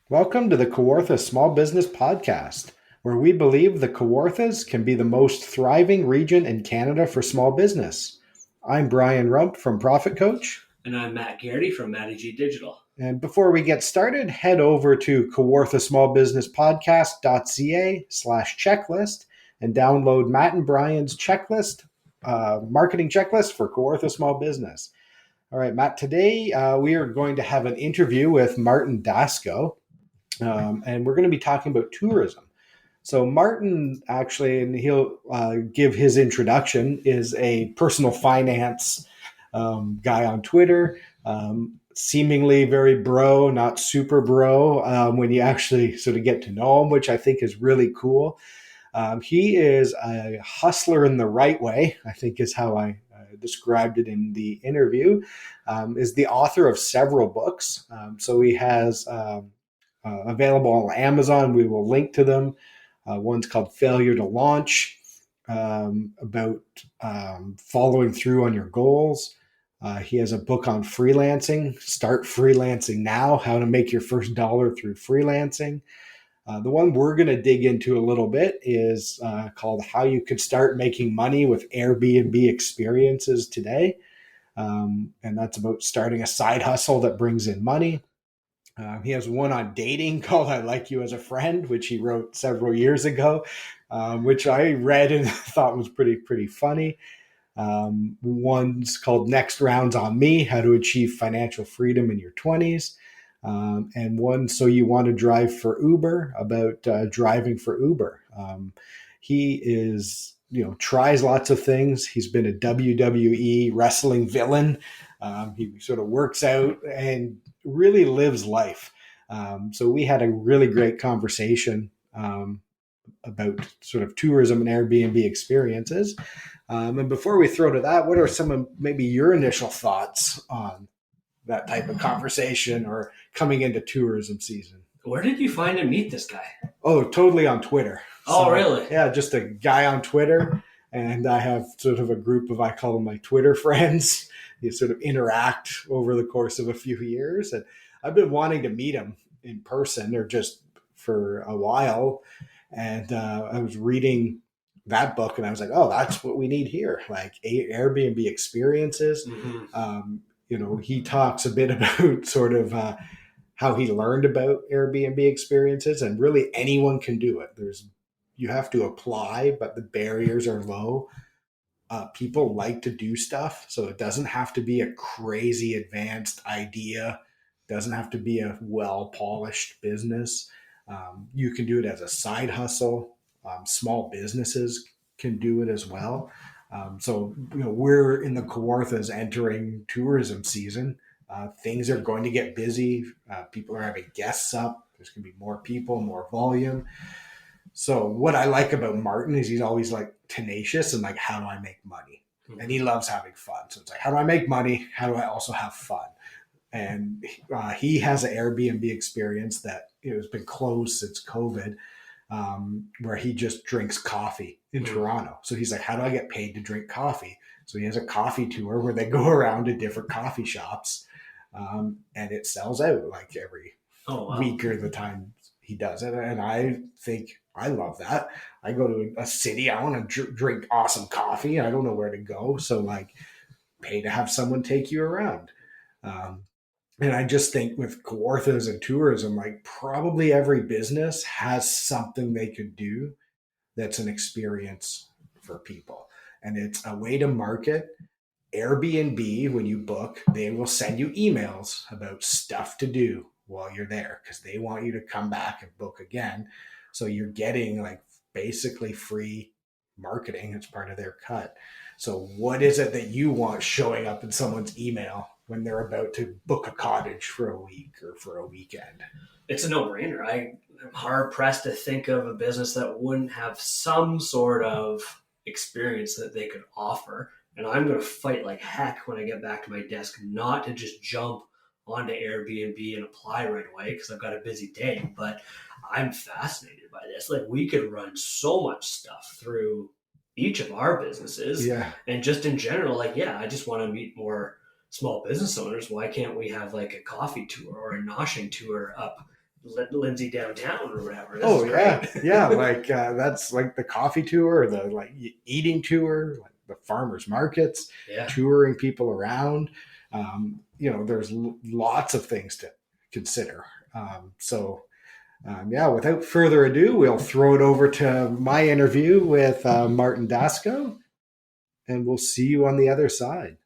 Welcome to the Kawartha Small Business Podcast, where we believe the Kawarthas can be the most thriving region in Canada for small business. I'm Brian Rump from Profit Coach. And I'm Matt Garrity from Matty G Digital. And before we get started, head over to kawarthasmallbusinesspodcast.ca/checklist and download Matt and Brian's checklist, marketing checklist for Kawartha Small Business. All right, Matt, today we are going to have an interview with Martin Dasco. And we're going to be talking about tourism. So Martin actually, and he'll give his introduction, is a personal finance guy on Twitter. Seemingly very bro, not super bro when you actually sort of get to know him, which I think is really cool. He is a hustler in the right way, I think is how I described it in the interview. Is the author of several books. So he has available on Amazon. We will link to them. One's called Failure to Launch, about following through on your goals. He has a book on freelancing, Start Freelancing Now, How to Make Your First Dollar Through Freelancing. The one we're going to dig into a little bit is called How You Could Start Making Money with Airbnb Experiences Today. And that's about starting a side hustle that brings in money. He has one on dating called I Like You as a Friend, which he wrote several years ago, which I read and thought was pretty funny. One's called Next Rounds on Me, How to Achieve Financial Freedom in Your 20s. And one, So You Want to Drive for Uber, about driving for Uber. He is, tries lots of things. He's been a WWE wrestling villain. He sort of works out and really lives life. So we had a really great conversation about sort of tourism and Airbnb experiences. And before we throw to that, what are some of maybe your initial thoughts on that type of conversation or coming into tourism season? Where did you find and meet this guy? Oh, totally on Twitter. Oh, really? Yeah, just a guy on Twitter. And I have sort of a group of, I call them my Twitter friends. You sort of interact over the course of a few years. And I've been wanting to meet him in person or just for a while. And I was reading that book and I was like, oh, that's what we need here. Like Airbnb experiences. He talks a bit about sort of how he learned about Airbnb experiences, and really anyone can do it. You have to apply, but the barriers are low. People like to do stuff, so it doesn't have to be a crazy advanced idea. It doesn't have to be a well polished business. You can do it as a side hustle. Small businesses can do it as well. We're in the Kawarthas entering tourism season. Things are going to get busy. People are having guests up. There's going to be more people, more volume. So what I like about Martin is he's always like tenacious and like, how do I make money? And he loves having fun. So it's like, how do I make money? How do I also have fun? And he has an Airbnb experience that has been closed since COVID, where he just drinks coffee in Toronto. So he's like, how do I get paid to drink coffee? So he has a coffee tour where they go around to different coffee shops, and it sells out like every week or the time he does it. And I think I love that. I go to a city, I want to drink awesome coffee. I don't know where to go. So like pay to have someone take you around. And I just think with Kawarthas and tourism, like probably every business has something they could do that's an experience for people. And it's a way to market. Airbnb, when you book, they will send you emails about stuff to do while you're there because they want you to come back and book again. So you're getting like basically free marketing. It's part of their cut. So what is it that you want showing up in someone's email when they're about to book a cottage for a week or for a weekend? It's a no-brainer. I'm hard pressed to think of a business that wouldn't have some sort of experience that they could offer. And I'm going to fight like heck when I get back to my desk not to just jump onto Airbnb and apply right away because I've got a busy day. But I'm fascinated by this. Like we could run so much stuff through each of our businesses. Yeah. And just in general, like, yeah, I just want to meet more small business owners. Why can't we have like a coffee tour or a noshing tour up Lindsay downtown or whatever. This Oh is yeah, great. yeah. Like that's like the coffee tour, or the like eating tour, like the farmers markets, Yeah. touring people around. There's lots of things to consider. Yeah, without further ado, we'll throw it over to my interview with Martin Dasco, and we'll see you on the other side.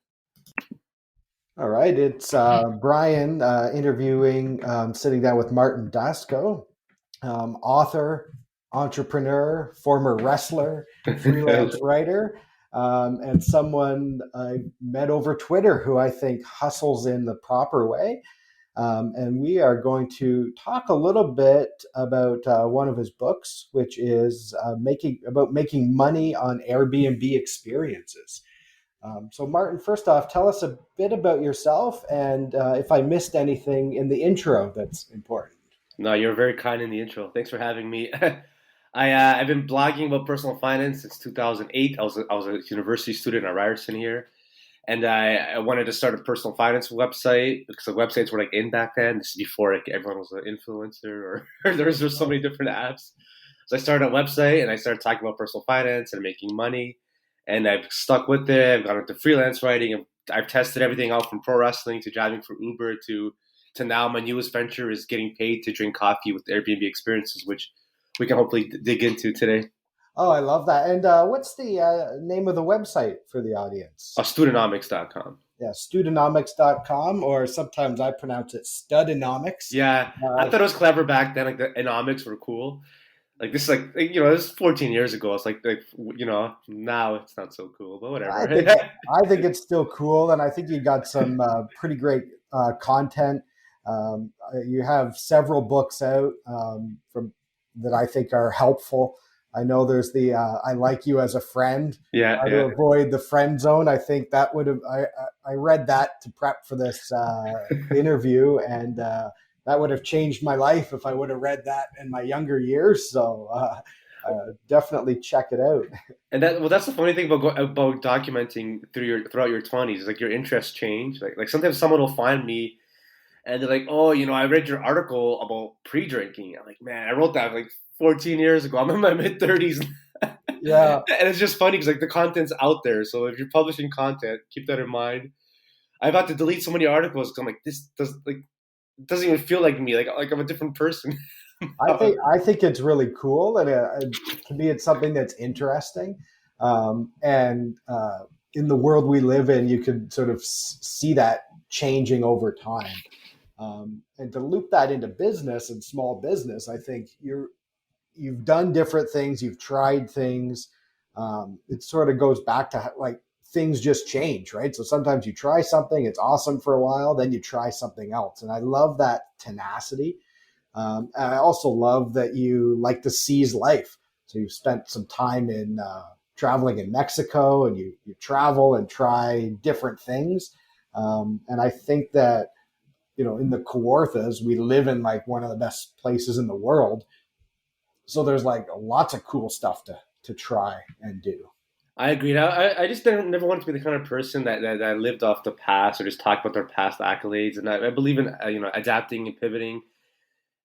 All right, it's Brian interviewing, sitting down with Martin Dasco, author, entrepreneur, former wrestler, freelance writer, and someone I met over Twitter who I think hustles in the proper way. And we are going to talk a little bit about one of his books, which is making money on Airbnb experiences. So, Martin, first off, tell us a bit about yourself, and if I missed anything in the intro that's important. No, you're very kind in the intro. Thanks for having me. I've been blogging about personal finance since 2008. I was a university student at Ryerson here, and I wanted to start a personal finance website because the websites were like in back then. This is before like everyone was an influencer or there's so many different apps. So I started a website and I started talking about personal finance and making money, and I've stuck with it. I've gone into freelance writing. I've tested everything out from pro wrestling to driving for Uber to now my newest venture is getting paid to drink coffee with Airbnb experiences, which we can hopefully dig into today. Oh, I love that. And what's the name of the website for the audience? Studenomics.com. Yeah, studenomics.com, or sometimes I pronounce it Studenomics. Yeah, I thought it was clever back then. Like the economics were cool. Like this, this is 14 years ago. It's like now it's not so cool, but whatever. I think it's still cool, and I think you got some pretty great content. You have several books out from that I think are helpful. I know there's the I like you as a friend. Yeah. To avoid the friend zone. I think that would have I read that to prep for this interview, and that would have changed my life if I would have read that in my younger years. So definitely check it out. And that's the funny thing about documenting throughout your 20s. Like your interests change. Like sometimes someone will find me and they're like, oh, I read your article about pre-drinking. I'm like, man, I wrote that like 14 years ago. I'm in my mid-30s. Yeah. And it's just funny because like the content's out there. So if you're publishing content, keep that in mind. I've had to delete so many articles because I'm like, this doesn't even feel like me. Like I'm a different person. I think it's really cool, and to me, it's something that's interesting. And in the world we live in, you can sort of see that changing over time. And to loop that into business and small business, I think you've done different things, you've tried things. It sort of goes back to like things just change, right? So sometimes you try something, it's awesome for a while, then you try something else. And I love that tenacity. And I also love that you like to seize life. So you've spent some time in traveling in Mexico, and you travel and try different things. And I think that, in the Kawarthas, we live in like one of the best places in the world. So there's like lots of cool stuff to try and do. I agree. I just never wanted to be the kind of person that lived off the past or just talk about their past accolades. And I believe in adapting and pivoting.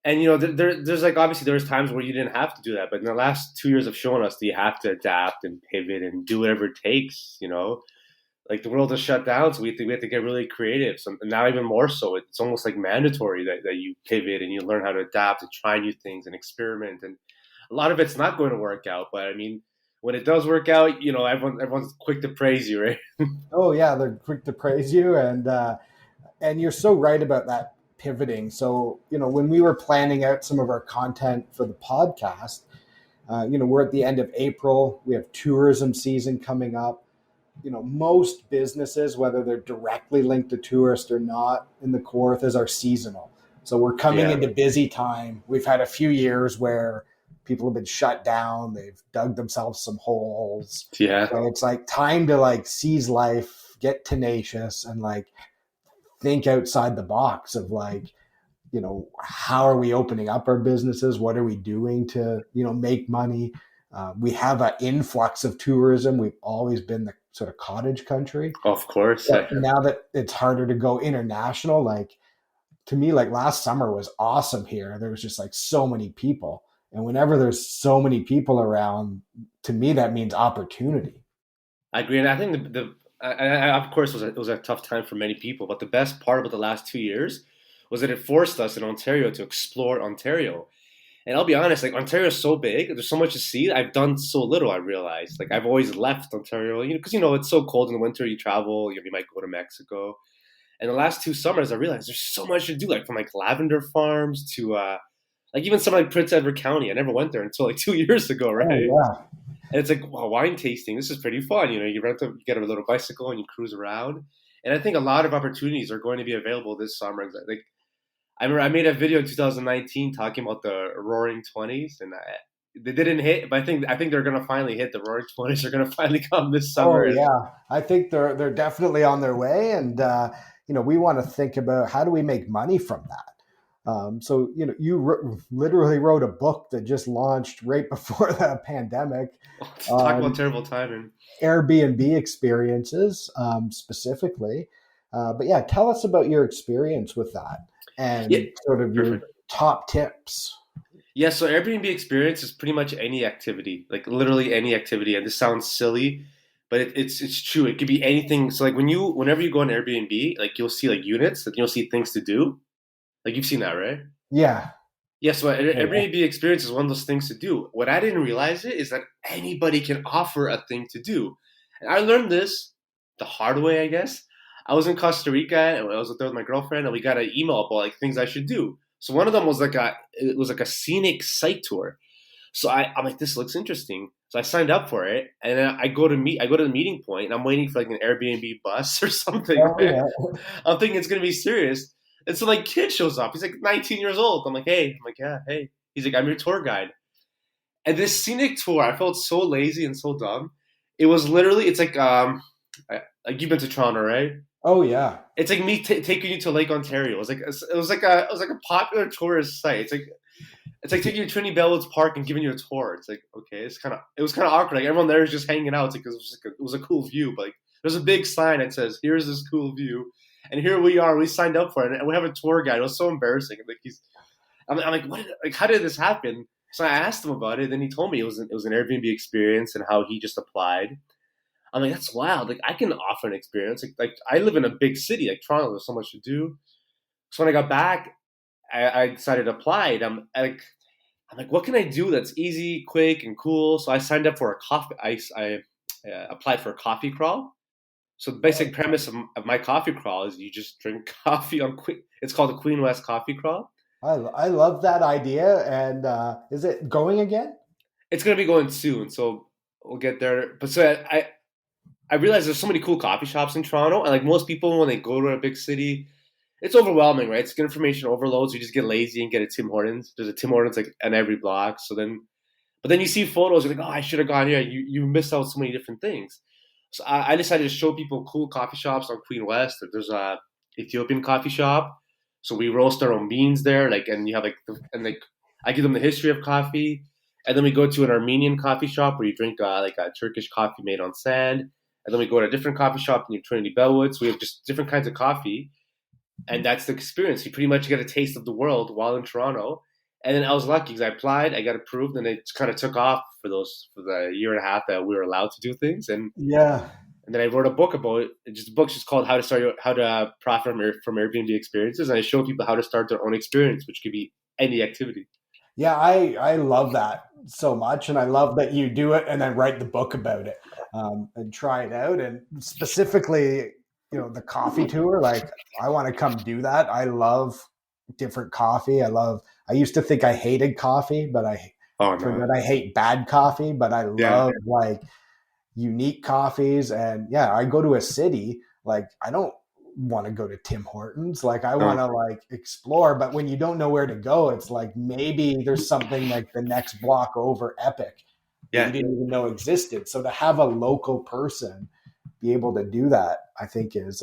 And there's like obviously there's times where you didn't have to do that, but in the last 2 years have shown us that you have to adapt and pivot and do whatever it takes. Like the world is shut down, so we have to get really creative. So now even more so, it's almost like mandatory that you pivot and you learn how to adapt and try new things and experiment. And a lot of it's not going to work out, but I mean, when it does work out, everyone's quick to praise you, right? Oh yeah, they're quick to praise you, and you're so right about that pivoting. So when we were planning out some of our content for the podcast, we're at the end of April. We have tourism season coming up. Most businesses, whether they're directly linked to tourists or not, in the Kawarthas are seasonal. So we're coming into busy time. We've had a few years where people have been shut down. They've dug themselves some holes. Yeah. So it's like time to like seize life, get tenacious, and like think outside the box of like, how are we opening up our businesses? What are we doing to, make money? We have an influx of tourism. We've always been the sort of cottage country. Of course. But now that it's harder to go international, like to me, like last summer was awesome here. There was just like so many people. And whenever there's so many people around, to me, that means opportunity. I agree, and I think of course it was a tough time for many people. But the best part about the last 2 years was that it forced us in Ontario to explore Ontario. And I'll be honest, like Ontario is so big, there's so much to see. I've done so little. I realized, like I've always left Ontario, because it's so cold in the winter. You travel, you might go to Mexico. And the last 2 summers, I realized there's so much to do, like from like lavender farms to like even something like Prince Edward County. I never went there until like 2 years ago, right? Oh, yeah. And it's like, wow, wine tasting. This is pretty fun. You get a little bicycle and you cruise around. And I think a lot of opportunities are going to be available this summer. Like I remember I made a video in 2019 talking about the Roaring Twenties, and they didn't hit, but I think they're going to finally hit. The Roaring Twenties are going to finally come this summer. Oh yeah, I think they're definitely on their way, and we want to think about how do we make money from that. So you literally wrote a book that just launched right before the pandemic. Talk about terrible timing. Airbnb experiences specifically, but yeah, tell us about your experience with that and sort of your top tips. Yeah, so Airbnb experience is pretty much any activity, like literally any activity. And this sounds silly, but it's true. It could be anything. So like whenever you go on Airbnb, like you'll see like units, like you'll see things to do. Like you've seen that, right? Yeah. Yeah, so Airbnb experience is one of those things to do. What I didn't realize is that anybody can offer a thing to do. And I learned this the hard way, I guess. I was in Costa Rica and I was there with my girlfriend, and we got an email about like things I should do. So one of them was like a scenic site tour. So I'm like, this looks interesting. So I signed up for it, and then I go to the meeting point, and I'm waiting for like an Airbnb bus or something. Oh, yeah. I'm thinking it's gonna be serious. And so like kid shows up. He's like 19 years old. I'm like, hey. I'm like, yeah, hey. He's like, I'm your tour guide. And this scenic tour, I felt so lazy and so dumb. It was literally, it's like you've been to Toronto, right? Oh yeah. It's like me taking you to Lake Ontario. It was like a popular tourist site. It's like taking you to Trinity Bellwoods Park and giving you a tour. It's like, okay, it was kind of awkward. Like everyone there is just hanging out. It's like it was a cool view, but like there's a big sign that says, "Here's this cool view." And here we are. We signed up for it, and we have a tour guide. It was so embarrassing. Like I'm like, what? How did this happen? So I asked him about it. Then he told me it was an Airbnb experience and how he just applied. I'm like, that's wild. Like I can offer an experience. Like I live in a big city, like Toronto. There's so much to do. So when I got back, I decided to apply. And I'm like, what can I do that's easy, quick, and cool? So I signed up for a coffee. I applied for a coffee crawl. So the basic premise of my coffee crawl is you just drink coffee on Queen. It's called the Queen West Coffee Crawl. I love that idea. And is it going again? It's going to be going soon, so we'll get there. But so I realize there's so many cool coffee shops in Toronto, and like most people when they go to a big city, it's overwhelming, right? It's information overload, so you just get lazy and get a Tim Hortons. There's a Tim Hortons like on every block. But then you see photos, you're like, oh, I should have gone here. You missed out so many different things. So I decided to show people cool coffee shops on Queen West. There's a Ethiopian coffee shop, so we roast our own beans there. And you have I give them the history of coffee, and then we go to an Armenian coffee shop where you drink like a Turkish coffee made on sand, and then we go to a different coffee shop in Trinity Bellwoods. So we have just different kinds of coffee, and that's the experience. You pretty much get a taste of the world while in Toronto. And then I was lucky because I applied, I got approved, and it kind of took off for the year and a half that we were allowed to do things. And yeah, and then I wrote a book about it. The book's just called how to profit from Airbnb experiences, and I show people how to start their own experience, which could be any activity. Yeah, I love that so much, and I love that you do it and then write the book about it and try it out. And specifically, the coffee tour. Like, I want to come do that. I love different coffee. I used to think I hated coffee, but I hate bad coffee, but I love like unique coffees. And yeah, I go to a city, like I don't want to go to Tim Hortons. Like I want to like explore, but when you don't know where to go, it's like maybe there's something like the next block over, Epic, that you didn't even know existed. So to have a local person be able to do that, I think is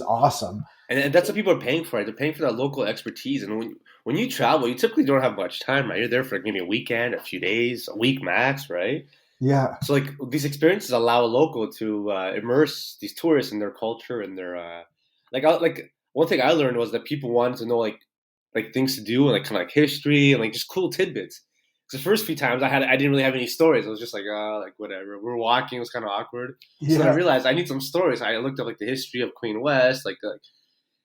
awesome. And that's what people are paying for. Right? They're paying for that local expertise. And when you travel, you typically don't have much time, right? You're there for like maybe a weekend, a few days, a week max, right? Yeah. So like these experiences allow a local to immerse these tourists in their culture and their one thing I learned was that people wanted to know like things to do and like kind of like history and like just cool tidbits. 'Cause the first few times I didn't really have any stories. I was just like, like whatever. We were walking, it was kind of awkward. So then I Yeah. realized I need some stories. I looked up like the history of Queen West, like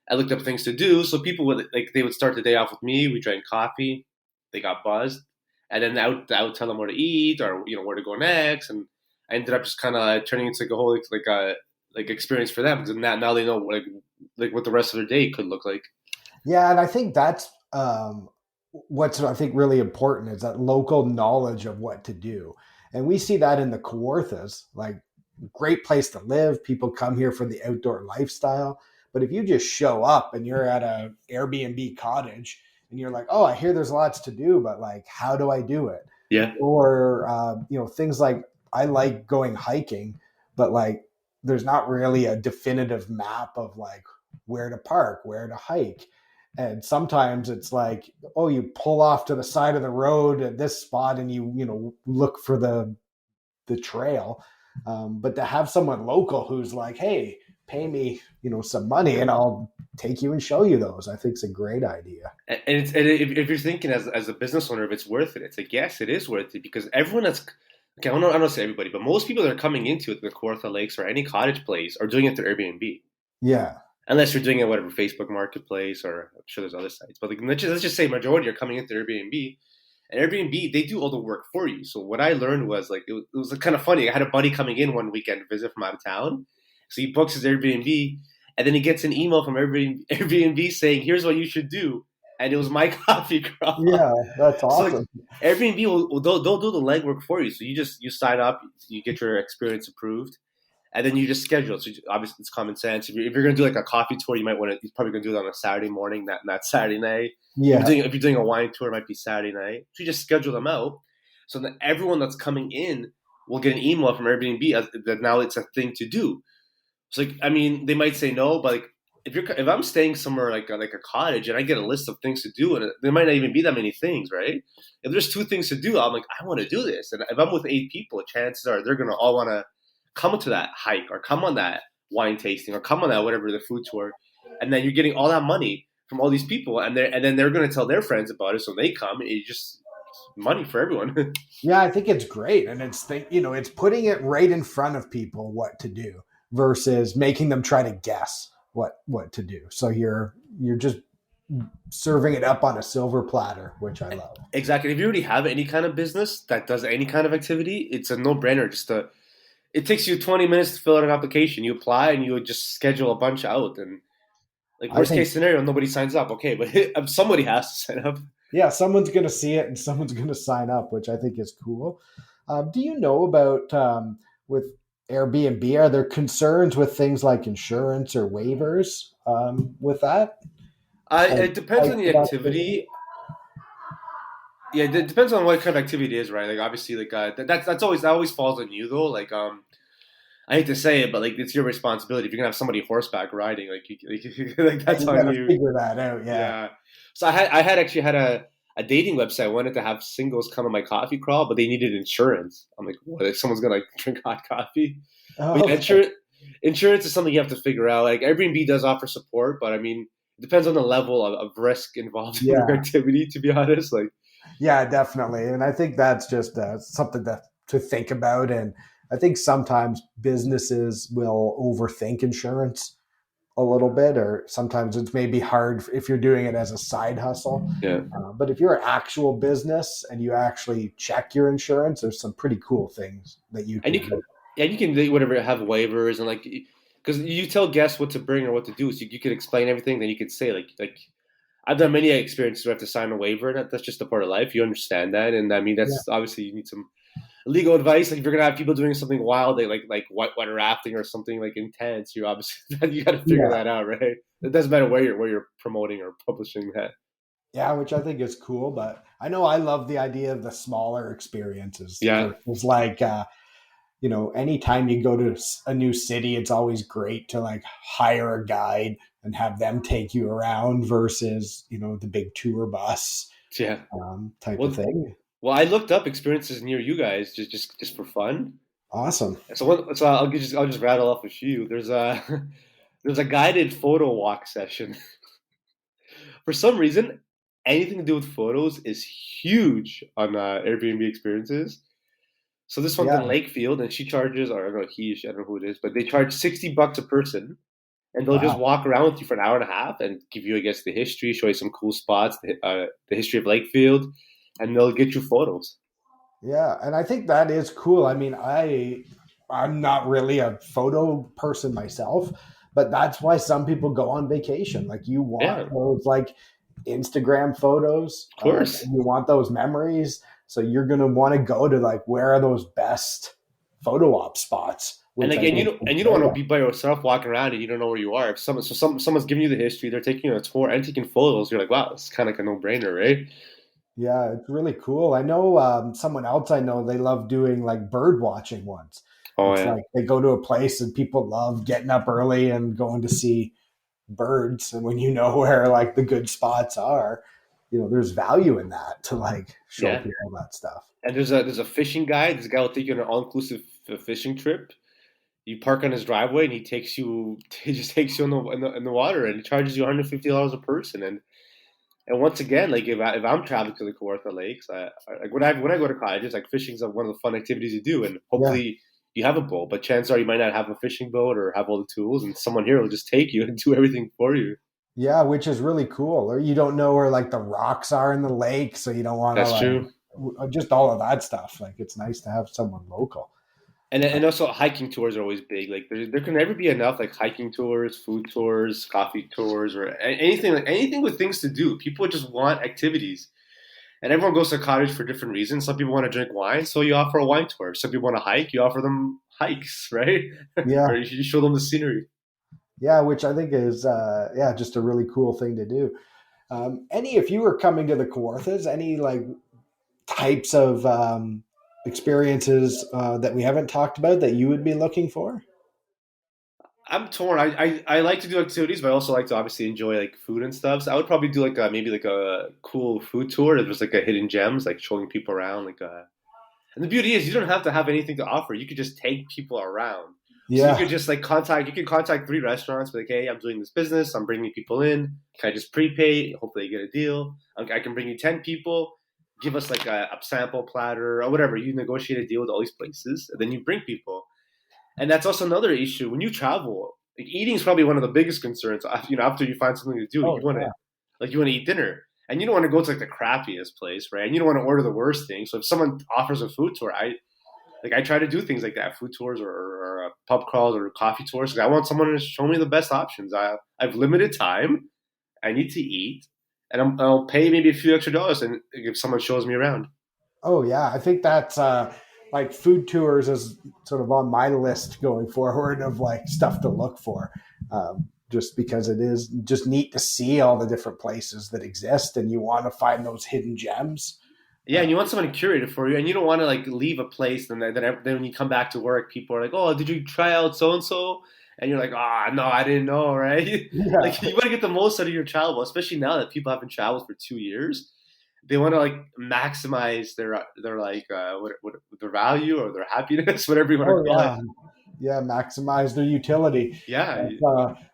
I looked up things to do. So people would like they would start the day off with me. We drank coffee, they got buzzed, and then I would tell them where to eat or where to go next. And I ended up just kind of turning into like a whole like experience for them because now they know like what the rest of their day could look like. Yeah, and I think that's what's I think really important is that local knowledge of what to do. And we see that in the Kawarthas, like great place to live. People come here for the outdoor lifestyle. But if you just show up and you're at a Airbnb cottage and you're like, oh, I hear there's lots to do, but like, how do I do it? Yeah. Or things like I like going hiking, but like there's not really a definitive map of like where to park, where to hike. And sometimes it's like, oh, you pull off to the side of the road at this spot and you look for the trail. But to have someone local who's like, hey, pay me, some money and I'll take you and show you those, I think it's a great idea. And if you're thinking as a business owner, if it's worth it, it's like, yes, it is worth it because everyone that's, okay, I don't say everybody, but most people that are coming into it, the Kawartha Lakes or any cottage place are doing it through Airbnb. Yeah. Unless you're doing it whatever Facebook Marketplace or I'm sure there's other sites, but like let's just say majority are coming into Airbnb, and Airbnb they do all the work for you. So what I learned was like it was kind of funny. I had a buddy coming in one weekend to visit from out of town, so he books his Airbnb, and then he gets an email from Airbnb saying, "Here's what you should do," and it was my coffee crop. Yeah, that's awesome. So like, Airbnb they'll do the legwork for you. So you sign up, you get your experience approved. And then you just schedule it. So obviously, it's common sense. If you're going to do like a coffee tour, you're probably going to do it on a Saturday morning, not Saturday night. Yeah. If you're doing a wine tour, it might be Saturday night. So you just schedule them out. So then everyone that's coming in will get an email from Airbnb that now it's a thing to do. So like, I mean, they might say no, but like if I'm staying somewhere like a cottage and I get a list of things to do, and there might not even be that many things, right? If there's 2 things to do, I'm like, I want to do this. And if I'm with 8 people, chances are they're going to all want to come to that hike or come on that wine tasting or come on that whatever the food tour, and then you're getting all that money from all these people, and then they're going to tell their friends about it, so they come, and it's just money for everyone. Yeah, I think it's great, and it's putting it right in front of people what to do versus making them try to guess what to do. So you're just serving it up on a silver platter, which I love. Exactly. If you already have any kind of business that does any kind of activity, it's a no-brainer. It takes you 20 minutes to fill out an application. You apply and you would just schedule a bunch out. And like worst case scenario, nobody signs up. Okay, but somebody has to sign up. Yeah, someone's going to see it and someone's going to sign up, which I think is cool. Do you know about with Airbnb? Are there concerns with things like insurance or waivers with that? It depends on the activity. Yeah, it depends on what kind of activity it is, right? Like obviously, like that always falls on you though. Like I hate to say it, but like it's your responsibility. If you're gonna have somebody horseback riding, like that's you on you. Figure that out, yeah. So I had actually had a dating website. I wanted to have singles come on my coffee crawl, but they needed insurance. I'm like, what? If someone's gonna drink hot coffee? Oh, but insurance is something you have to figure out. Like Airbnb does offer support, but I mean, it depends on the level of risk involved in your activity. To be honest, like. Yeah, definitely. And I think that's just something to think about. And I think sometimes businesses will overthink insurance a little bit, or sometimes it's maybe hard if you're doing it as a side hustle. Yeah. But if you're an actual business and you actually check your insurance, there's some pretty cool things that you can do. And you can do whatever, have waivers and like, because you tell guests what to bring or what to do. So you could explain everything. Then you could say like, I've done many experiences where I have to sign a waiver. That's just a part of life. You understand that, and I mean that's obviously you need some legal advice. Like if you're gonna have people doing something wild, like white rafting or something like intense, you obviously you got to figure that out, right? It doesn't matter where you're promoting or publishing that. Yeah, which I think is cool. But I know I love the idea of the smaller experiences. Yeah, it's like anytime you go to a new city, it's always great to like hire a guide and have them take you around versus, the big tour bus type of thing. Well, I looked up experiences near you guys just for fun. Awesome. So I'll just rattle off a few. There's there's a guided photo walk session. For some reason, anything to do with photos is huge on Airbnb experiences. So this one's in Yeah. Lakefield, and she charges, or I don't know, I don't know who it is, but they charge $60 a person, and they'll just Wow. walk around with you for an hour and a half and give you, I guess, the history, show you some cool spots, the history of Lakefield, and they'll get you photos. Yeah, and I think that is cool. I mean, I'm not really a photo person myself, but that's why some people go on vacation. Like you Yeah, want of those like Instagram photos, course. you want those memories. So you're gonna want to go to like where are those best photo op spots, And which like, I think and is you don't great. want to be by yourself walking around and you don't know where you are. If someone's giving you the history, they're taking you on a tour and taking photos. You're like, wow, it's kind of like a no brainer, right? Yeah, it's really cool. I know someone else I know, they love doing like bird watching ones. Oh It's yeah, like they go to a place and people love getting up early and going to see birds. And when you know where like the good spots are, there's value in that to like show yeah. people that stuff. And there's a fishing guy. This guy will take you on an all inclusive fishing trip. You park on his driveway, and he just takes you in the water, and he charges you $150 a person. And once again, like if I'm traveling to the Kawartha Lakes, like when I go to colleges, like fishing is one of the fun activities you do, and Yeah. hopefully you have a boat. But chances are you might not have a fishing boat or have all the tools, and someone here will just take you and do everything for you. Yeah, which is really cool. Or you don't know where like the rocks are in the lake, so you don't want to That's true. like just all of that stuff. Like it's nice to have someone local. And also hiking tours are always big. Like there can never be enough like hiking tours, food tours, coffee tours, or anything with things to do. People just want activities, and everyone goes to a cottage for different reasons. Some people want to drink wine, so you offer a wine tour. Some people want to hike, you offer them hikes, right? Yeah. Or you show them the scenery. Yeah, which I think is just a really cool thing to do. If you were coming to the Kawarthas, any like types of experiences that we haven't talked about that you would be looking for? I'm torn. I like to do activities, but I also like to obviously enjoy like food and stuff. So I would probably do like maybe like a cool food tour. If there's like a hidden gems, like showing people around. And the beauty is you don't have to have anything to offer. You could just take people around. So you Yeah, could just like you can contact 3 restaurants, be like, hey, I'm doing this business. I'm bringing people in. Can I just prepay? Hopefully you get a deal. I can bring you 10 people. Give us like a sample platter or whatever. You negotiate a deal with all these places, and then you bring people. And that's also another issue when you travel. Like eating is probably one of the biggest concerns. After you find something to do, oh yeah, you want to eat dinner, and you don't want to go to like the crappiest place, right? And you don't want to order the worst thing. So if someone offers a food tour, I try to do things like that, food tours or pub crawls or coffee tours. 'Cause I want someone to show me the best options. I've limited time. I need to eat, and I'll pay maybe a few extra dollars, and if someone shows me around. oh yeah. I think that's like food tours is sort of on my list going forward of like stuff to look for. Just because it is just neat to see all the different places that exist, and you want to find those hidden gems. Yeah, and you want someone to curate it for you, and you don't want to like leave a place, and then when you come back to work, people are like, "Oh, did you try out so and so?" And you're like, "Ah, no, I didn't know, right?" Yeah. Like you want to get the most out of your travel, especially now that people haven't traveled for 2 years. They want to like maximize their like what their value or their happiness, whatever you want to Oh call it. yeah. Yeah, maximize their utility. Yeah,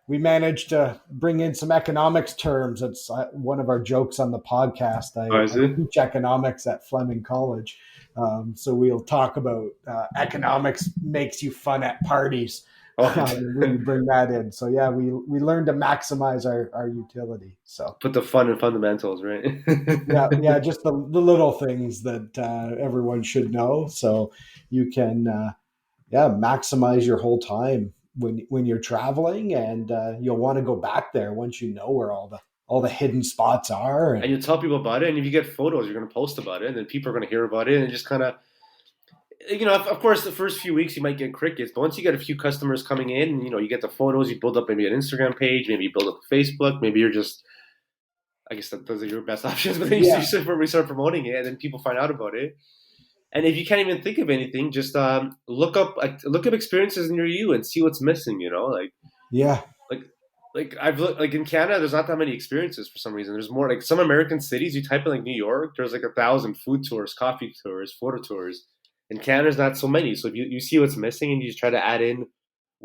We managed to bring in some economics terms. It's one of our jokes on the podcast. oh, is I it? teach economics at Fleming College. So we'll talk about economics makes you fun at parties. Oh, We bring that in. So yeah, we learn to maximize our utility. So put the fun in fundamentals, right? yeah, just the little things that everyone should know. So you can maximize your whole time when you're traveling, and you'll want to go back there once you know where all the hidden spots are. And you tell people about it, and if you get photos, you're going to post about it, and then people are going to hear about it, and just kind of, of course, the first few weeks you might get crickets, but once you get a few customers coming in, you get the photos, you build up maybe an Instagram page, maybe you build up a Facebook, maybe you're just, I guess those are your best options, but then Yeah, you start promoting it, and then people find out about it. And if you can't even think of anything, just look up experiences near you and see what's missing. yeah, Like I've looked like in Canada, there's not that many experiences for some reason. There's more like some American cities. You type in like New York, there's like 1,000 food tours, coffee tours, photo tours. In Canada, there's not so many. So if you see what's missing and you just try to add in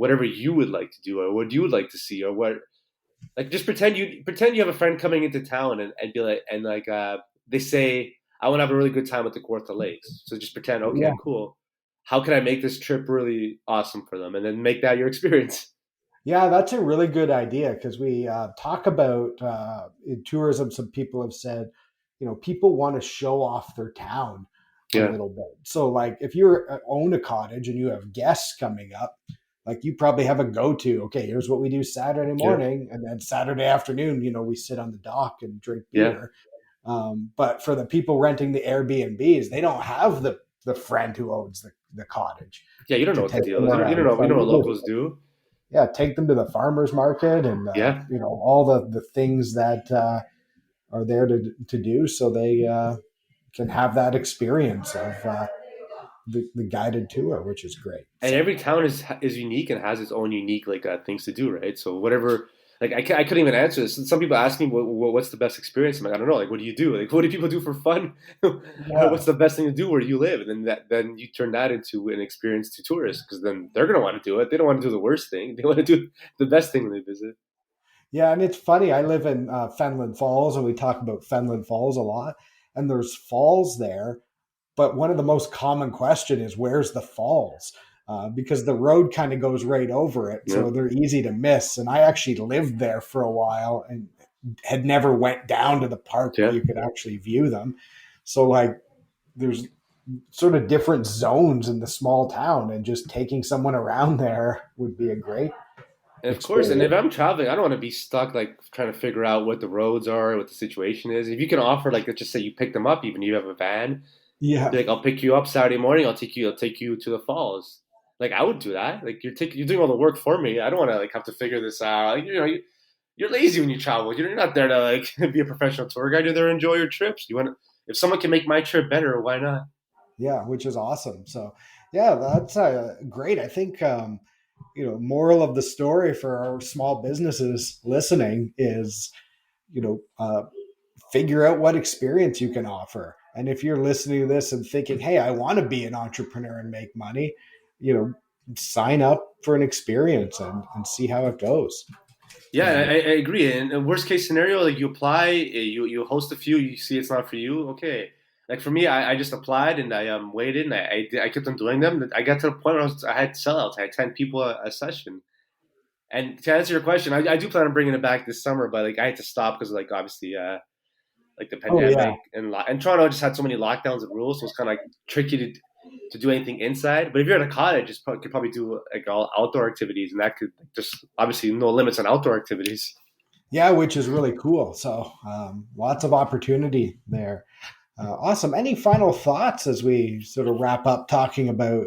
whatever you would like to do or what you would like to see or what. Like just pretend you have a friend coming into town and be like they say I want to have a really good time at the Kawartha Lakes. So just pretend, okay, Yeah. cool. How can I make this trip really awesome for them, and then make that your experience? Yeah, that's a really good idea because we talk about in tourism. Some people have said, people want to show off their town a Yeah, little bit. So, like, if you own a cottage and you have guests coming up, like you probably have a go-to. Okay, here's what we do Saturday yeah, morning, and then Saturday afternoon, we sit on the dock and drink yeah, beer. But for the people renting the Airbnbs, they don't have the friend who owns the cottage yeah. You don't know to what the take deal them is. You don't around. know. So You know what you locals do. yeah, take them to the farmers market and Yeah, all the things that are there to do, so they can have that experience of the guided tour, which is great. and So every town is unique and has its own unique things to do, right? So whatever, like I couldn't even answer this. Some people ask me what's the best experience. I'm like, I don't know. Like, what do you do? Like, what do people do for fun? yeah, What's the best thing to do where you live? And then you turn that into an experience to tourists because then they're gonna want to do it. They don't want to do the worst thing. They want to do the best thing when they visit. yeah, and it's funny. I live in Fenland Falls, and we talk about Fenland Falls a lot. And there's falls there, but one of the most common question is where's the falls? Because the road kind of goes right over it, Yeah, so they're easy to miss. And I actually lived there for a while and had never went down to the park where yeah. you could actually view them. So like there's sort of different zones in the small town, and just taking someone around there would be a great And of course, and experience. if I'm traveling, I don't want to be stuck like trying to figure out what the roads are, what the situation is. If you can offer, like, let's just say you pick them up, even if you have a van, Yeah, be like, I'll pick you up Saturday morning. I'll take you to the falls. Like I would do that. Like you're doing all the work for me. I don't want to like have to figure this out. Like, you're lazy when you travel. You're not there to like be a professional tour guide. You're there to enjoy your trips. If someone can make my trip better, why not? yeah, which is awesome. So yeah, that's great. I think moral of the story for our small businesses listening is you know uh, figure out what experience you can offer. And if you're listening to this and thinking, hey, I want to be an entrepreneur and make money, you know sign up for an experience and see how it goes. Yeah, And I agree. And worst case scenario, like you apply, you host a few, you see it's not for you. Okay. Like for me, I just applied and I waited and I kept on doing them. I got to the point where I had sellouts. I had 10 people a session. And to answer your question, I do plan on bringing it back this summer, but like I had to stop because like obviously like the oh yeah, pandemic and Toronto just had so many lockdowns and rules, so it's kind of like tricky to do anything inside. But if you're at a cottage, you could probably do like all outdoor activities, and that could just obviously no limits on outdoor activities. yeah, which is really cool. So lots of opportunity there. Awesome. Any final thoughts as we sort of wrap up talking about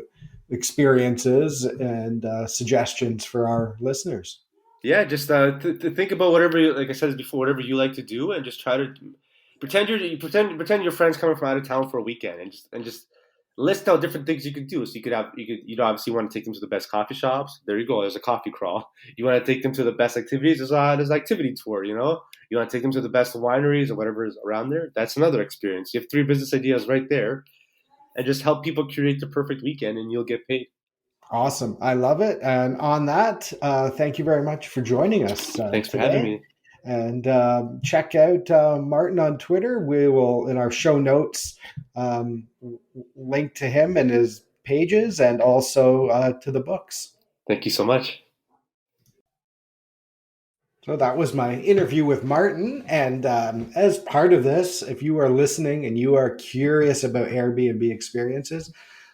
experiences and suggestions for our listeners? Yeah, just to think about whatever, like I said before, whatever you like to do, and just try to pretend your friends coming from out of town for a weekend, and just list out different things you could do. So obviously want to take them to the best coffee shops. There you go. There's a coffee crawl. You want to take them to the best activities. There's an activity tour. You want to take them to the best wineries or whatever is around there. That's another experience. You have three business ideas right there, and just help people curate the perfect weekend, and you'll get paid. Awesome. I love it. And on that, thank you very much for joining us Thanks for having today. me. And check out Martin on Twitter. We will, in our show notes, link to him and his pages and also to the books. Thank you so much. So that was my interview with Martin. And as part of this, if you are listening and you are curious about Airbnb experiences,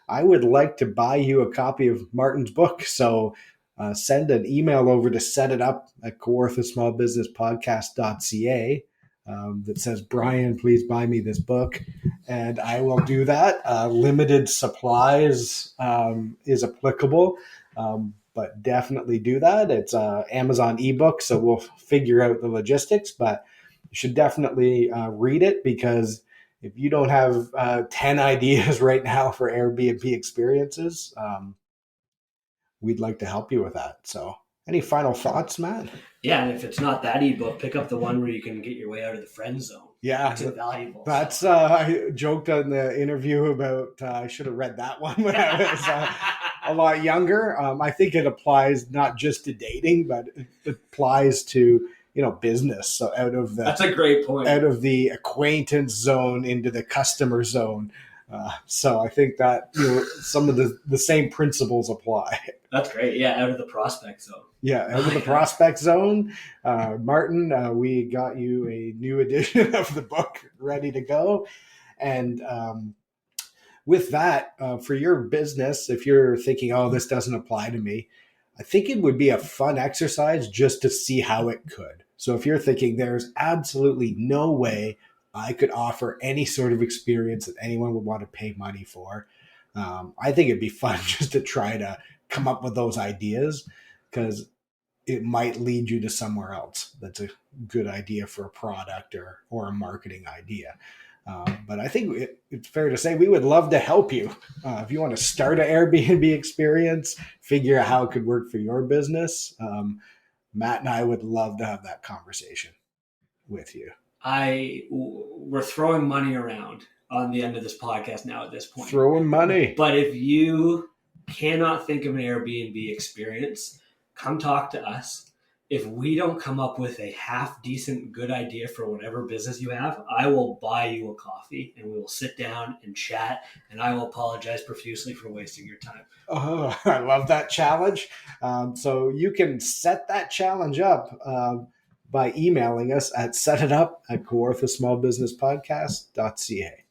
I would like to buy you a copy of Martin's book. So send an email over to set it up at kawarthasmallbusinesspodcast.ca that says, Brian, please buy me this book. And I will do that. Limited supplies is applicable. But definitely do that. It's Amazon ebook, so we'll figure out the logistics, but you should definitely read it because if you don't have 10 ideas right now for Airbnb experiences, we'd like to help you with that. So any final thoughts, Matt? Yeah, and if it's not that ebook, pick up the one where you can get your way out of the friend zone. Yeah, It's invaluable. that's I joked on the interview about I should have read that one when I was a lot younger. I think it applies not just to dating, but it applies to, business. So That's a great point. out of the acquaintance zone into the customer zone. So I think that some of the same principles apply. That's great. Yeah, out of the prospect zone. Yeah, out of the prospect zone. Martin, we got you a new edition of the book ready to go. And with that, for your business, if you're thinking, oh, this doesn't apply to me, I think it would be a fun exercise just to see how it could. So if you're thinking there's absolutely no way I could offer any sort of experience that anyone would want to pay money for, I think it'd be fun just to try to come up with those ideas, because it might lead you to somewhere else that's a good idea for a product or a marketing idea. But I think it's fair to say we would love to help you. If you want to start an Airbnb experience, figure out how it could work for your business, Matt and I would love to have that conversation with you. We're throwing money around on the end of this podcast now at this point. Throwing money. But if you cannot think of an Airbnb experience, come talk to us. If we don't come up with a half decent good idea for whatever business you have, I will buy you a coffee and we will sit down and chat, and I will apologize profusely for wasting your time. Oh, I love that challenge. So you can set that challenge up by emailing us at setitup@kawarthasmallbusinesspodcast.ca.